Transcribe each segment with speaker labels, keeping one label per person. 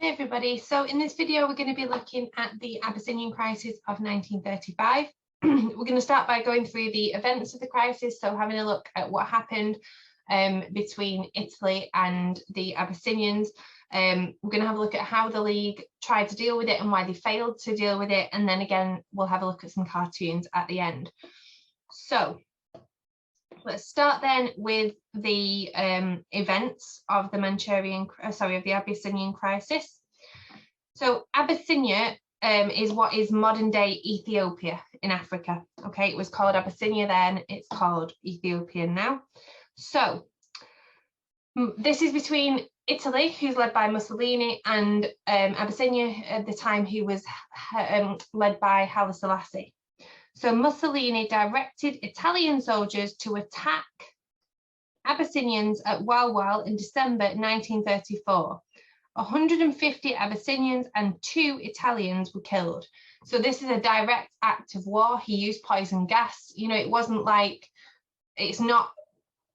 Speaker 1: Hey everybody, so in this video we're going to be looking at the Abyssinian Crisis of 1935. We're going to start by going through the events of the crisis, so having a look at what happened between Italy and the Abyssinians. We're going to have a look at how the League tried to deal with it and why they failed to deal with it, and then again we'll have a look at some cartoons at the end. So let's start then with the events of the the Abyssinian Crisis. So Abyssinia is what is modern day Ethiopia in Africa. Okay, it was called Abyssinia then, it's called Ethiopia now. So this is between Italy, who's led by Mussolini, and Abyssinia at the time, who was led by Haile Selassie. So Mussolini directed Italian soldiers to attack Abyssinians at Walwal in December 1934. 150 Abyssinians and 2 Italians were killed. So this is a direct act of war. He used poison gas. You know, it's not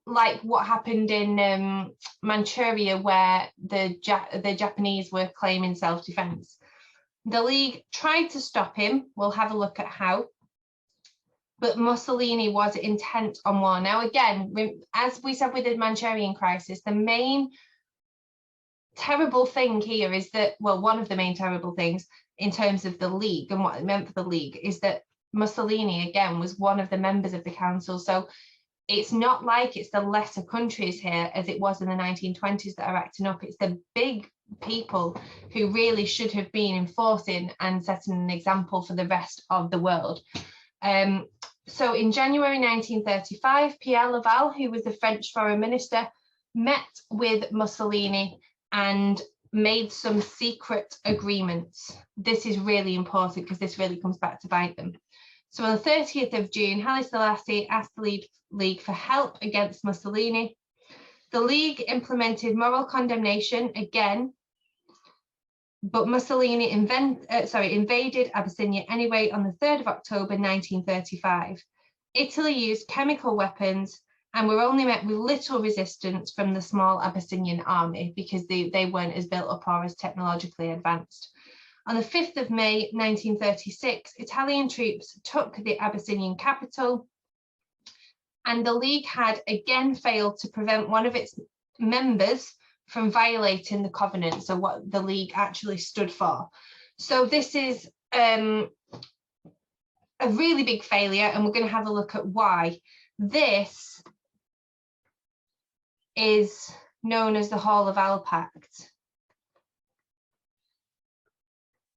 Speaker 1: like what happened in Manchuria, where the Japanese were claiming self-defense. The League tried to stop him. We'll have a look at how. But Mussolini was intent on war. Now, again, as we said with the Manchurian crisis, the main terrible thing here is that, well, one of the main terrible things in terms of the League and what it meant for the League is that Mussolini, again, was one of the members of the council. So it's not like it's the lesser countries here, as it was in the 1920s, that are acting up. It's the big people who really should have been enforcing and setting an example for the rest of the world. So in January 1935, Pierre Laval, who was the French foreign minister, met with Mussolini and made some secret agreements. This is really important because this really comes back to bite them. So on the 30th of June, Haile Selassie asked the League for help against Mussolini. The League implemented moral condemnation again, but Mussolini invaded Abyssinia anyway on the 3rd of October 1935. Italy used chemical weapons and were only met with little resistance from the small Abyssinian army because they weren't as built up or as technologically advanced. On the 5th of May 1936, Italian troops took the Abyssinian capital, and the League had again failed to prevent one of its members from violating the covenant, so what the League actually stood for. So this is a really big failure, and we're going to have a look at why. This is known as the Hall of Alpact,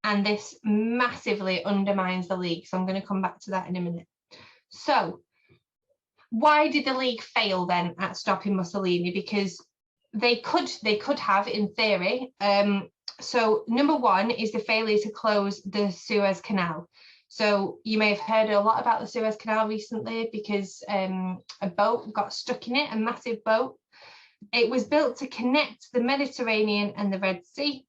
Speaker 1: and this massively undermines the League, so I'm going to come back to that in a minute. So why did the League fail then at stopping Mussolini? Because they could have, in theory. So number one is the failure to close the Suez Canal. So you may have heard a lot about the Suez Canal recently because a boat got stuck in it, a massive boat. It was built to connect the Mediterranean and the Red Sea.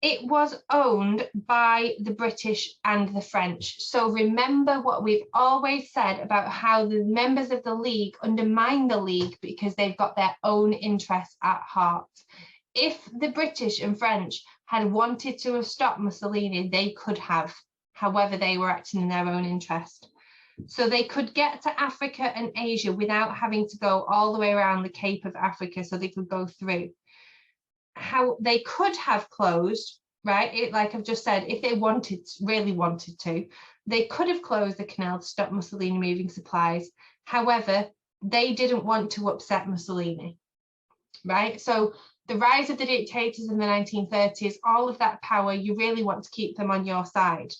Speaker 1: It was owned by the British and the French. So remember what we've always said about how the members of the League undermine the League because they've got their own interests at heart. If the British and French had wanted to have stopped Mussolini, they could have. However, they were acting in their own interest. So they could get to Africa and Asia without having to go all the way around the Cape of Africa, so they could go through. How they could have closed, right? Like I've just said, if they really wanted to, they could have closed the canal to stop Mussolini moving supplies. However, they didn't want to upset Mussolini, right? So the rise of the dictators in the 1930s, all of that power, you really want to keep them on your side.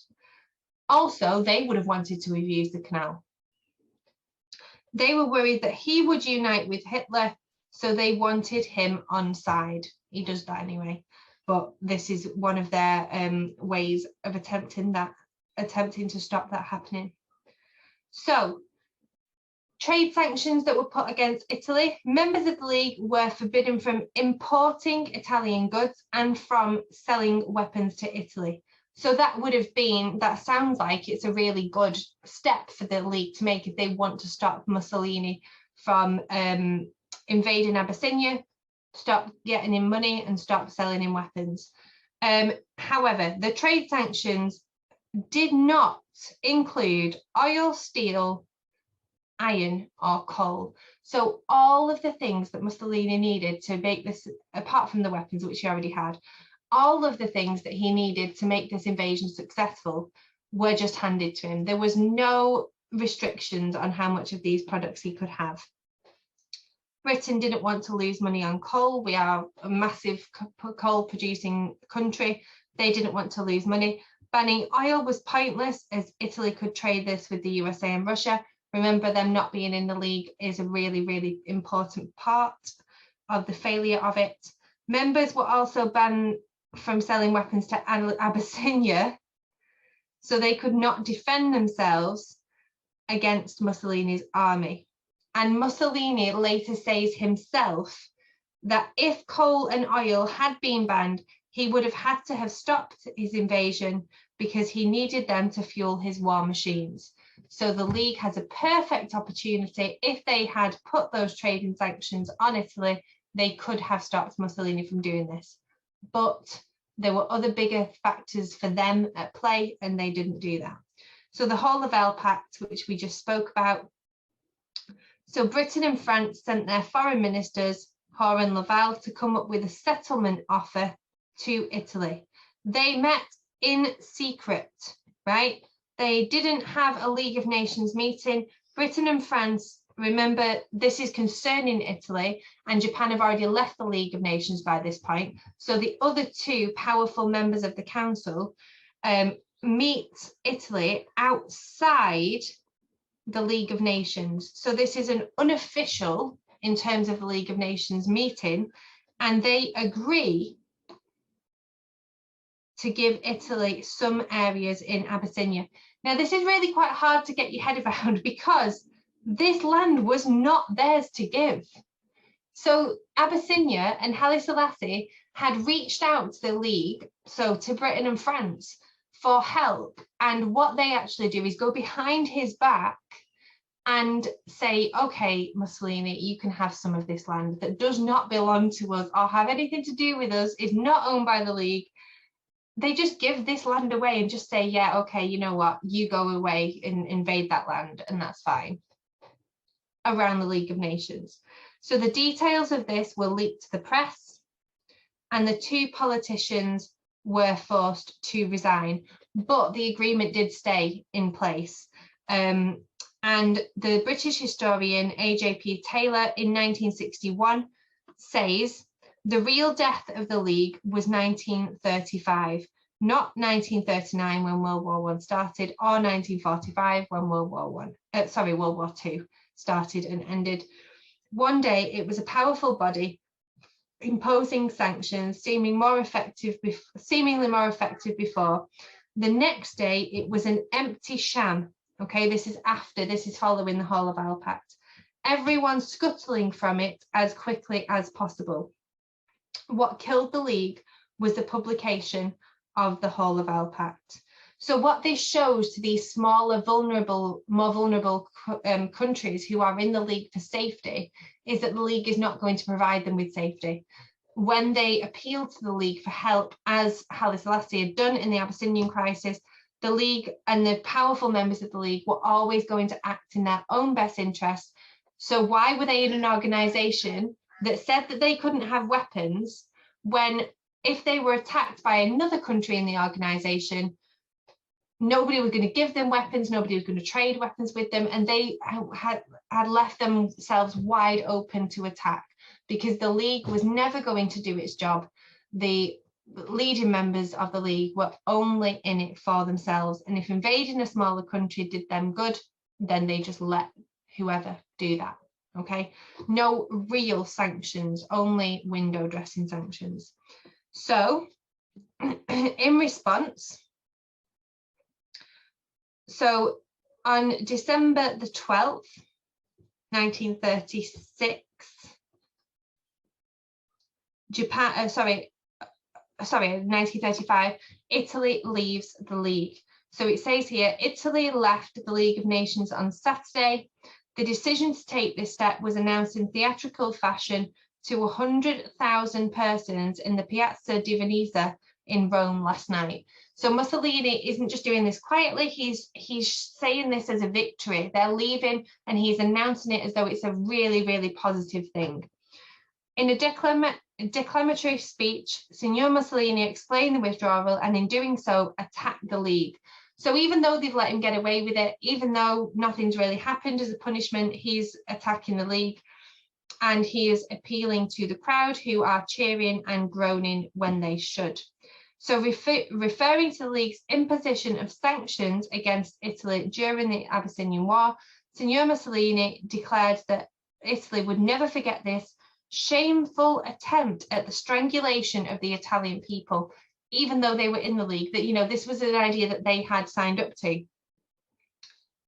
Speaker 1: Also, they would have wanted to have used the canal. They were worried that he would unite with Hitler, so they wanted him on side. He does that anyway, but this is one of their ways of attempting to stop that happening. So, trade sanctions that were put against Italy. Members of the League were forbidden from importing Italian goods and from selling weapons to Italy. So that sounds like it's a really good step for the League to make if they want to stop Mussolini from invading Abyssinia, stop getting him money and stop selling him weapons. However, the trade sanctions did not include oil, steel, iron or coal. So all of the things that Mussolini needed to make this, apart from the weapons which he already had, all of the things that he needed to make this invasion successful were just handed to him. There was no restrictions on how much of these products he could have. Britain didn't want to lose money on coal. We are a massive coal producing country. They didn't want to lose money. Banning oil was pointless, as Italy could trade this with the USA and Russia. Remember, them not being in the League is a really, really important part of the failure of it. Members were also banned from selling weapons to Abyssinia, so they could not defend themselves against Mussolini's army. And Mussolini later says himself that if coal and oil had been banned, he would have had to have stopped his invasion because he needed them to fuel his war machines. So the League has a perfect opportunity. If they had put those trading sanctions on Italy, they could have stopped Mussolini from doing this. But there were other bigger factors for them at play, and they didn't do that. So the Whole-of-Hell Pact, which we just spoke about. So Britain and France sent their foreign ministers, Hoare and Laval, to come up with a settlement offer to Italy. They met in secret, right? They didn't have a League of Nations meeting. Britain and France, remember, this is concerning Italy, and Japan have already left the League of Nations by this point. So the other two powerful members of the council meet Italy outside the League of Nations. So this is an unofficial, in terms of the League of Nations meeting, and they agree to give Italy some areas in Abyssinia. Now, this is really quite hard to get your head around because this land was not theirs to give. So Abyssinia and Haile Selassie had reached out to the League, so to Britain and France, for help. And what they actually do is go behind his back and say, okay, Mussolini, you can have some of this land that does not belong to us or have anything to do with us, is not owned by the League. They just give this land away and just say, yeah, okay, you know what, you go away and invade that land, and that's fine, around the League of Nations. So the details of this were leaked to the press, and the two politicians were forced to resign, but the agreement did stay in place. And the British historian A.J.P. Taylor in 1961 says, the real death of the League was 1935, not 1939 when World War I started, or 1945 when World War II started and ended. One day it was a powerful body imposing sanctions, seemingly more effective before. The next day it was an empty sham. Okay, this is following the Whole-of-Hell Pact. Everyone scuttling from it as quickly as possible. What killed the League was the publication of the Whole-of-Hell Pact. So what this shows to these smaller, more vulnerable countries who are in the League for safety is that the League is not going to provide them with safety. When they appealed to the League for help, as Haile Selassie had done in the Abyssinian Crisis, the League and the powerful members of the League were always going to act in their own best interest. So why were they in an organisation that said that they couldn't have weapons when, if they were attacked by another country in the organisation, nobody was going to give them weapons, nobody was going to trade weapons with them, and they had left themselves wide open to attack because the League was never going to do its job. The leading members of the League were only in it for themselves, and if invading a smaller country did them good, then they just let whoever do that. Okay, no real sanctions, only window dressing sanctions. So in response, so on December the 12th, 1936, Japan, 1935, Italy leaves the League. So it says here, Italy left the League of Nations on Saturday. The decision to take this step was announced in theatrical fashion to 100,000 persons in the Piazza di Venezia in Rome last night. So Mussolini isn't just doing this quietly, he's saying this as a victory. They're leaving and he's announcing it as though it's a really, really positive thing. In a declamatory speech, Signor Mussolini explained the withdrawal and in doing so attacked the League. So even though they've let him get away with it, even though nothing's really happened as a punishment, he's attacking the League and he is appealing to the crowd who are cheering and groaning when they should. So referring to the League's imposition of sanctions against Italy during the Abyssinian War, Signor Mussolini declared that Italy would never forget this shameful attempt at the strangulation of the Italian people, even though they were in the League, that, you know, this was an idea that they had signed up to,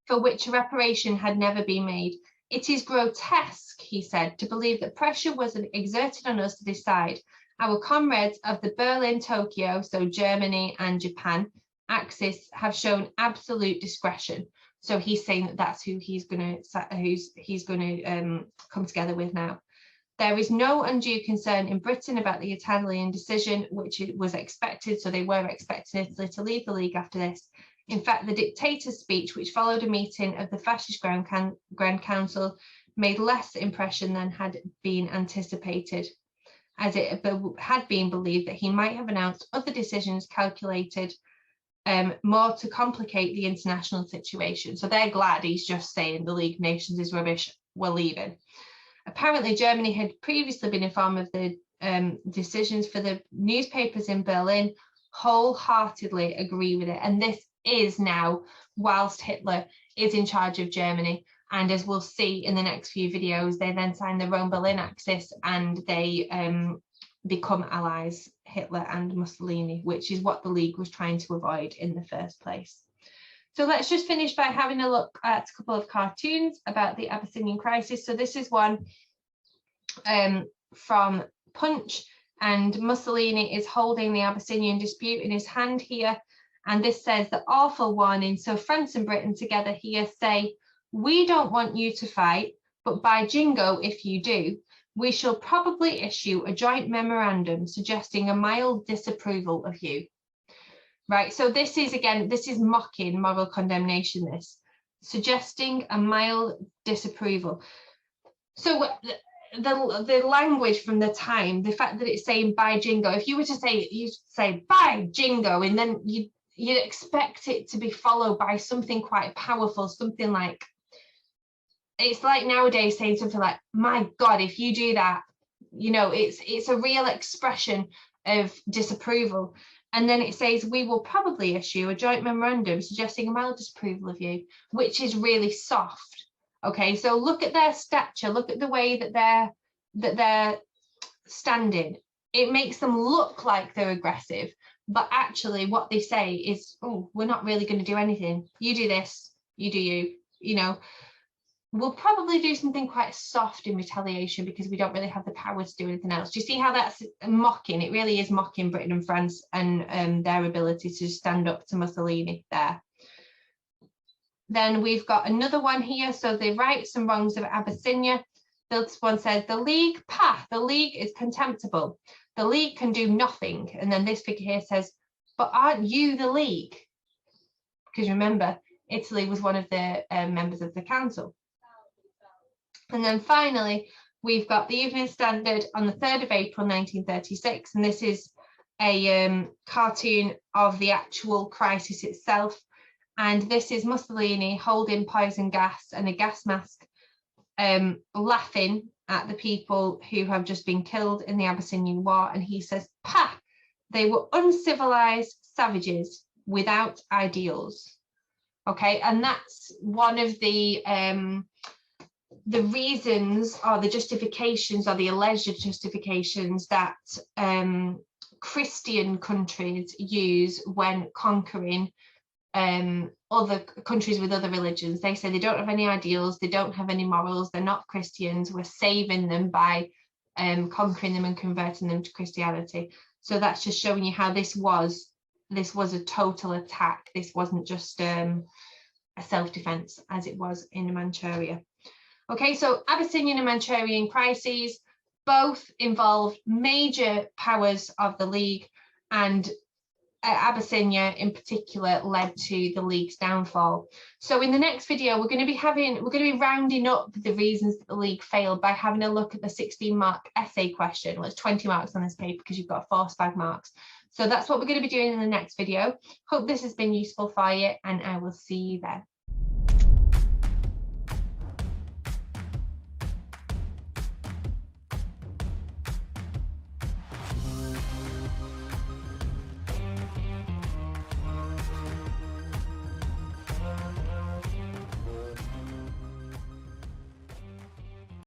Speaker 1: for which reparation had never been made. It is grotesque, he said, to believe that pressure was exerted on us to decide. Our comrades of the Berlin-Tokyo, so Germany and Japan, axis have shown absolute discretion. So he's saying that that's who he's going to come together with now. There is no undue concern in Britain about the Italian decision, which it was expected. So they were expecting Italy to leave the League after this. In fact, the dictator's speech, which followed a meeting of the fascist Grand Council, made less impression than had been anticipated, as it had been believed that he might have announced other decisions calculated more to complicate the international situation. So they're glad he's just saying the League of Nations is rubbish, we're leaving. Apparently, Germany had previously been informed of the decisions, for the newspapers in Berlin wholeheartedly agree with it. And this is now whilst Hitler is in charge of Germany. And as we'll see in the next few videos, they then sign the Rome-Berlin Axis and they become allies, Hitler and Mussolini, which is what the League was trying to avoid in the first place. So let's just finish by having a look at a couple of cartoons about the Abyssinian Crisis. So this is one from Punch, and Mussolini is holding the Abyssinian dispute in his hand here. And this says the awful warning. So France and Britain together here say, we don't want you to fight, but by jingo, if you do, we shall probably issue a joint memorandum suggesting a mild disapproval of you. Right, so this is, again, this is mocking moral condemnation, this, suggesting a mild disapproval. So the language from the time, the fact that it's saying by jingo, if you were to say, you say by jingo, and then you'd expect it to be followed by something quite powerful, something like, it's like nowadays saying something like, my God, if you do that, you know, it's a real expression of disapproval. And then it says, we will probably issue a joint memorandum suggesting a mild disapproval of you, which is really soft. Okay, so look at their stature, look at the way that they're standing. It makes them look like they're aggressive, but actually what they say is, oh, we're not really going to do anything. You do this, you do you know. We'll probably do something quite soft in retaliation because we don't really have the power to do anything else. Do you see how that's mocking? It really is mocking Britain and France and their ability to stand up to Mussolini there. Then we've got another one here. So the rights and wrongs of Abyssinia. This one says, the League, the League is contemptible. The League can do nothing. And then this figure here says, but aren't you the League? Because remember, Italy was one of the members of the council. And then finally, we've got the Evening Standard on the 3rd of April, 1936. And this is a cartoon of the actual crisis itself. And this is Mussolini holding poison gas and a gas mask, laughing at the people who have just been killed in the Abyssinian War. And he says, pah, they were uncivilized savages without ideals. Okay, and that's one of the reasons, or the justifications, or the alleged justifications that Christian countries use when conquering other countries with other religions. They say they don't have any ideals, they don't have any morals, they're not Christians, we're saving them by conquering them and converting them to Christianity. So that's just showing you how this was a total attack. This wasn't just a self-defense as it was in Manchuria. Okay, so Abyssinian and Manchurian crises both involved major powers of the League, and Abyssinia in particular led to the League's downfall. So in the next video, we're going to be rounding up the reasons that the League failed by having a look at the 16-mark essay question. Well, it's 20 marks on this paper because you've got 4 spag marks. So that's what we're going to be doing in the next video. Hope this has been useful for you, and I will see you then.